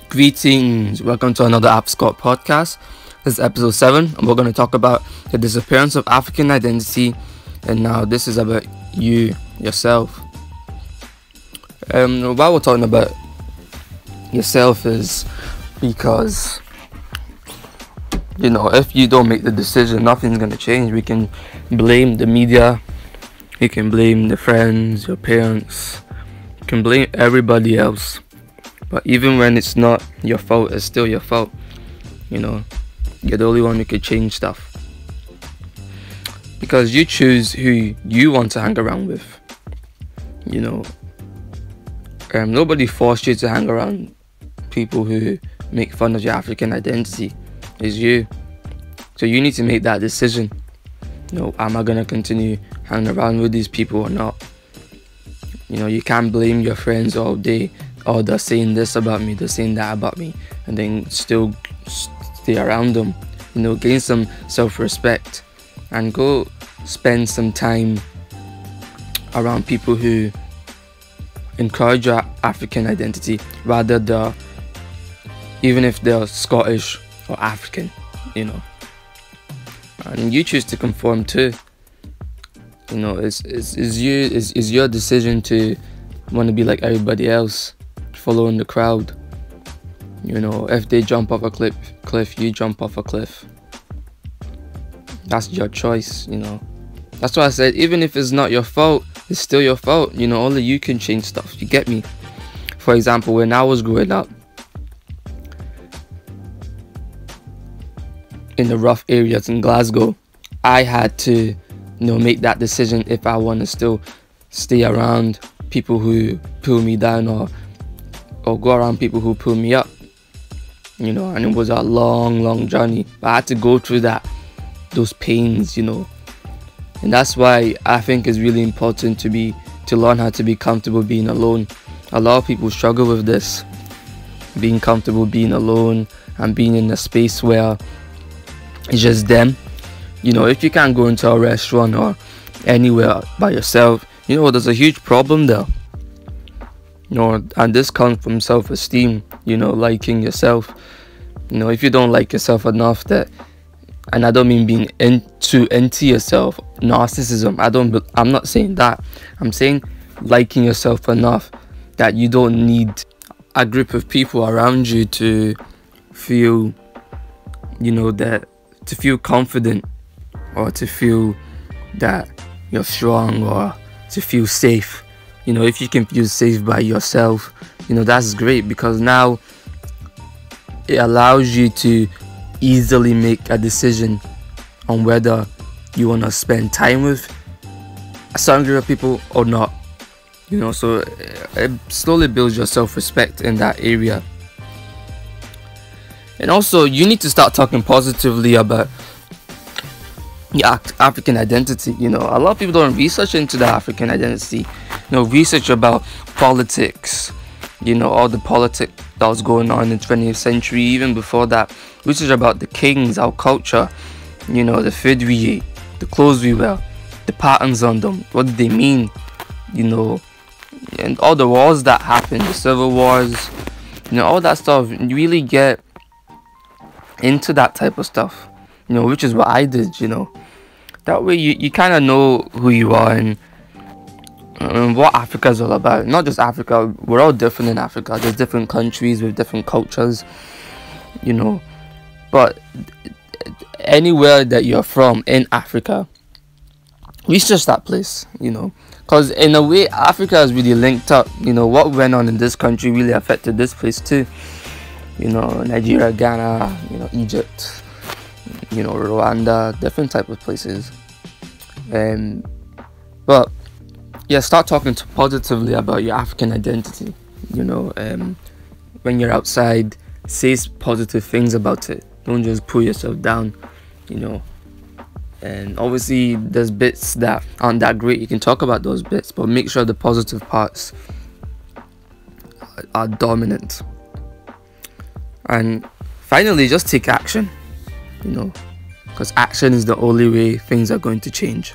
Greetings, welcome to another AfroScot podcast. This is episode 7 and we're going to talk about the disappearance of African identity. And now this is about yourself. Why we're talking about yourself is because, if you don't make the decision, nothing's going to change. We can blame the media, we can blame the friends, your parents, you can blame everybody else. But even when it's not your fault, it's still your fault. You're the only one who could change stuff. Because you choose who you want to hang around with. Nobody forced you to hang around people who make fun of your African identity. It's you. So you need to make that decision. Am I going to continue hanging around with these people or not? You can't blame your friends all day. Oh, they're saying this about me, they're saying that about me, and then still stay around them. Gain some self-respect and go spend some time around people who encourage your African identity, rather even if they're Scottish or African, and you choose to conform too. It's your decision to want to be like everybody else, following the crowd. If they jump off a cliff, you jump off a cliff. That's your choice. That's why I said, even if it's not your fault, it's still your fault. Only you can change stuff. You get me? For example, when I was growing up in the rough areas in Glasgow, I had to make that decision if I want to still stay around people who pull me down or go around people who pull me up. And it was a long journey, but I had to go through those pains. And that's why I think it's really important to learn how to be comfortable being alone. A lot of people struggle with this, being comfortable being alone and being in a space where it's just them. If you can't go into a restaurant or anywhere by yourself, there's a huge problem there. And this comes from self-esteem, liking yourself. If you don't like yourself enough, and I don't mean being too into yourself, narcissism, I'm not saying that. I'm saying liking yourself enough that you don't need a group of people around you to feel, to feel confident, or to feel that you're strong, or to feel safe. If you can feel safe by yourself, that's great, because now it allows you to easily make a decision on whether you want to spend time with a certain group of people or not. So it slowly builds your self-respect in that area. And also, you need to start talking positively about your African identity. A lot of people don't research into the African identity. Research about politics, all the politics that was going on in the 20th century, even before that. Research about the kings, our culture, the food we eat, the clothes we wear, the patterns on them, what did they mean, and all the wars that happened, the civil wars, all that stuff. You really get into that type of stuff, which is what I did. That way you kind of know who you are and what Africa is all about. Not just Africa, we're all different in Africa. There's different countries with different cultures, but anywhere that you're from in Africa, research that place, because in a way Africa is really linked up. What went on in this country really affected this place too. Nigeria, Ghana, Egypt, Rwanda, different type of places. But yeah, start talking positively about your African identity. When you're outside, say positive things about it. Don't just pull yourself down. And obviously there's bits that aren't that great. You can talk about those bits, but make sure the positive parts are dominant. And finally, just take action. Because action is the only way things are going to change.